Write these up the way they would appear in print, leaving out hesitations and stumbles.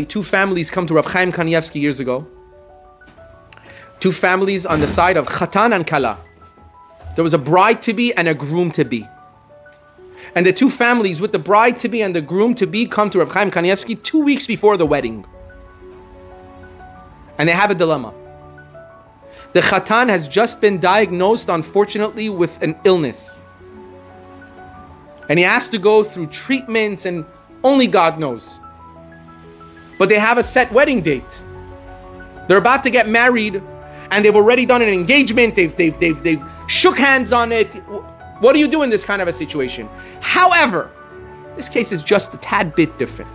two families come to Rav Chaim Kanievsky years ago. Two families on the side of Chatan and Kala. There was a bride-to-be and a groom-to-be. And the two families with the bride-to-be and the groom-to-be come to Rav Chaim Kanievsky 2 weeks before the wedding. And they have a dilemma. The Chatan has just been diagnosed, unfortunately, with an illness. And he has to go through treatments and only God knows. But they have a set wedding date. They're about to get married and they've already done an engagement. They've shook hands on it. What do you do in this kind of a situation? However, this case is just a tad bit different.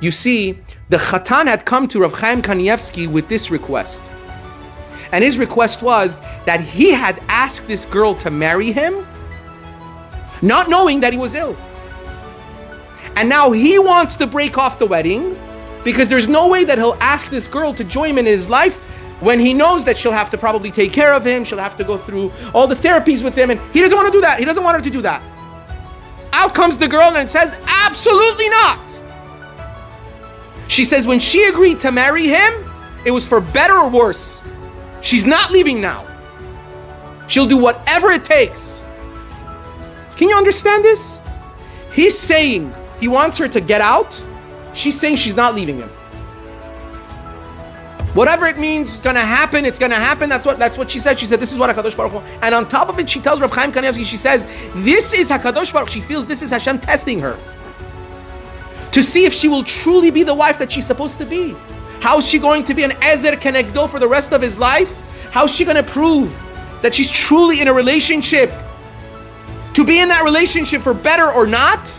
You see, the Chatan had come to Rav Chaim Kanievsky with this request. And his request was that he had asked this girl to marry him, not knowing that he was ill. And now he wants to break off the wedding because there's no way that he'll ask this girl to join him in his life when he knows that she'll have to probably take care of him, she'll have to go through all the therapies with him, and he doesn't want to do that. He doesn't want her to do that. Out comes the girl and it says, absolutely not. She says when she agreed to marry him, it was for better or worse. She's not leaving now. She'll do whatever it takes. Can you understand this? He's saying he wants her to get out. She's saying she's not leaving him. Whatever it means, it's gonna happen. It's gonna happen. That's what she said. She said, "This is what Hakadosh Baruch Hu." And on top of it, she tells Rav Chaim Kanievsky. She says, "This is Hakadosh Baruch." She feels this is Hashem testing her to see if she will truly be the wife that she's supposed to be. How is she going to be an Ezer Kenegdo for the rest of his life? How is she going to prove that she's truly in a relationship? To be in that relationship for better or not?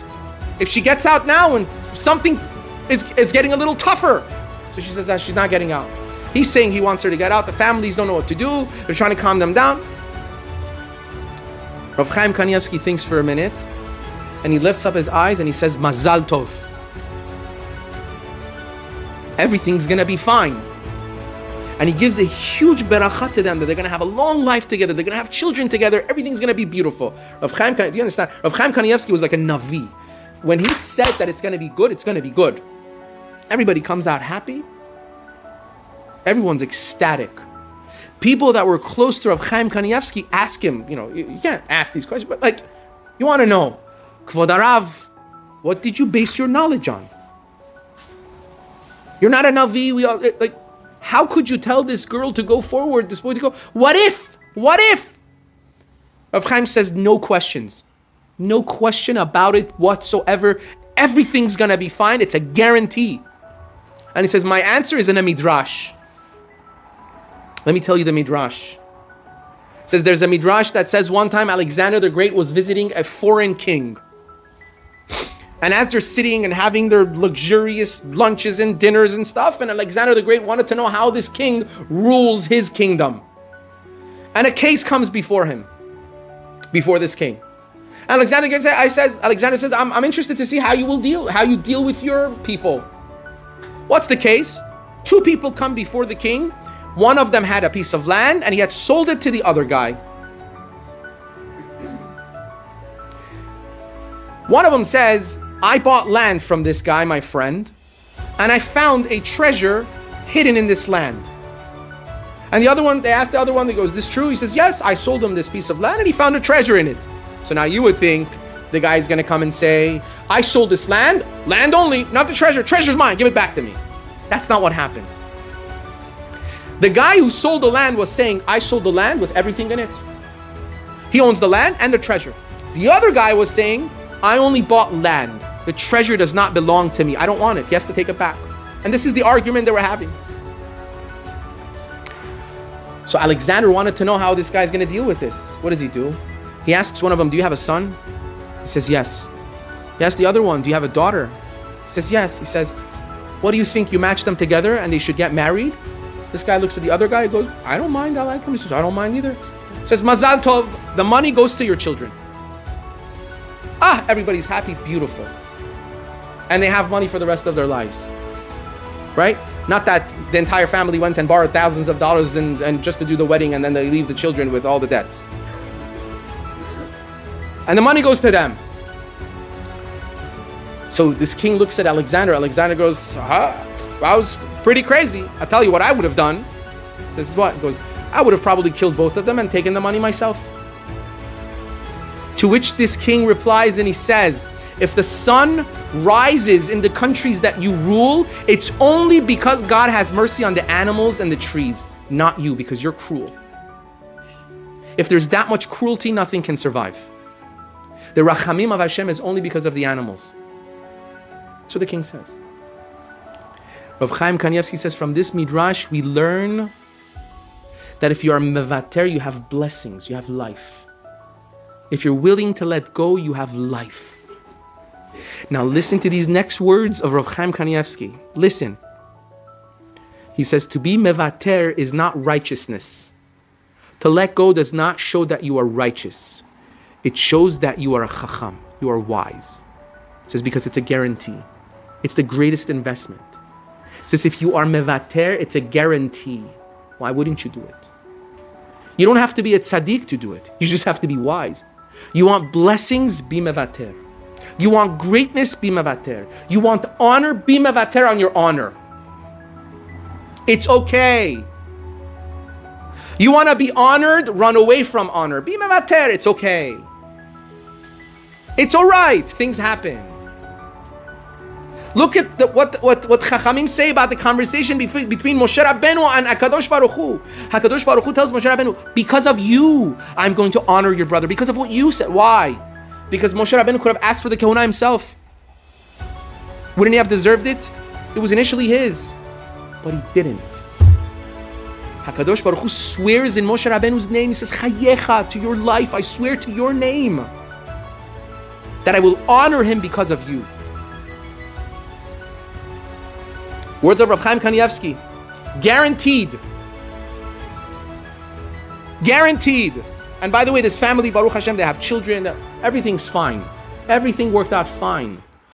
If she gets out now and something is getting a little tougher. So she says that she's not getting out. He's saying he wants her to get out. The families don't know what to do. They're trying to calm them down. Rav Chaim Kanievsky thinks for a minute and he lifts up his eyes and he says, Mazal Tov. Everything's going to be fine. And he gives a huge beracha to them that they're going to have a long life together. They're going to have children together. Everything's going to be beautiful. Rav Chaim, do you understand? Rav Chaim Kanievsky was like a Navi. When he said that it's going to be good, it's going to be good. Everybody comes out happy. Everyone's ecstatic. People that were close to Rav Chaim Kanievsky ask him, you can't ask these questions, but you want to know, Kvod Harav, what did you base your knowledge on? You're not a Navi. How could you tell this girl to go forward, this boy to go? What if? Rav Chaim says no questions. No question about it whatsoever. Everything's going to be fine. It's a guarantee. And he says, my answer is in a midrash. Let me tell you the midrash. It says there's a midrash that says one time Alexander the Great was visiting a foreign king. And as they're sitting and having their luxurious lunches and dinners and stuff, and Alexander the Great wanted to know how this king rules his kingdom. And a case comes before him, before this king. And Alexander says, I'm interested to see how you deal with your people. What's the case? Two people come before the king. One of them had a piece of land and he had sold it to the other guy. One of them says, I bought land from this guy, my friend, and I found a treasure hidden in this land. And they asked the other one, they go, is this true? He says, yes, I sold him this piece of land and he found a treasure in it. So now you would think the guy's going to come and say, I sold this land only, not the treasure. Treasure's mine, give it back to me. That's not what happened. The guy who sold the land was saying, I sold the land with everything in it. He owns the land and the treasure. The other guy was saying, I only bought land. The treasure does not belong to me. I don't want it. He has to take it back. And this is the argument they were having. So Alexander wanted to know how this guy's going to deal with this. What does he do? He asks one of them, do you have a son? He says, yes. He asks the other one, do you have a daughter? He says, yes. He says, what do you think? You match them together and they should get married? This guy looks at the other guy and goes, I don't mind. I like him. He says, I don't mind either. He says, Mazal Tov, the money goes to your children. Everybody's happy, beautiful. And they have money for the rest of their lives. Right? Not that the entire family went and borrowed thousands of dollars and just to do the wedding and then they leave the children with all the debts. And the money goes to them. So So this king looks at Alexander. Alexander goes, that was pretty crazy. I'll tell you what I would have done. This is what? He goes, I would have probably killed both of them and taken the money myself. To which this king replies and he says, if the sun rises in the countries that you rule, it's only because God has mercy on the animals and the trees, not you, because you're cruel. If there's that much cruelty, nothing can survive. The rachamim of Hashem is only because of the animals. That's what the king says. Rav Chaim Kanievsky says, from this midrash we learn that if you are mevater, you have blessings, you have life. If you're willing to let go, you have life. Now listen to these next words of Rav Chaim Kanievsky. Listen. He says, to be mevater is not righteousness. To let go does not show that you are righteous. It shows that you are a chacham, you are wise. He says, because it's a guarantee. It's the greatest investment. He says, if you are mevater, it's a guarantee. Why wouldn't you do it? You don't have to be a tzaddik to do it. You just have to be wise. You want blessings, be mevater. You want greatness, be mevater. You want honor, be mevater on your honor. It's okay. You want to be honored, run away from honor. Be mevater, it's okay. It's all right, things happen. Look at what Chachamim say about the conversation between Moshe Rabbeinu and HaKadosh Baruch Hu. HaKadosh Baruch Hu tells Moshe Rabbeinu, because of you, I'm going to honor your brother. Because of what you said. Why? Because Moshe Rabbeinu could have asked for the Kehuna himself. Wouldn't he have deserved it? It was initially his. But he didn't. HaKadosh Baruch Hu swears in Moshe Rabbeinu's name. He says, Chayecha, to your life, I swear to your name that I will honor him because of you. Words of Rav Chaim Kanievsky. Guaranteed. Guaranteed. And by the way, this family, Baruch Hashem, they have children. Everything's fine. Everything worked out fine.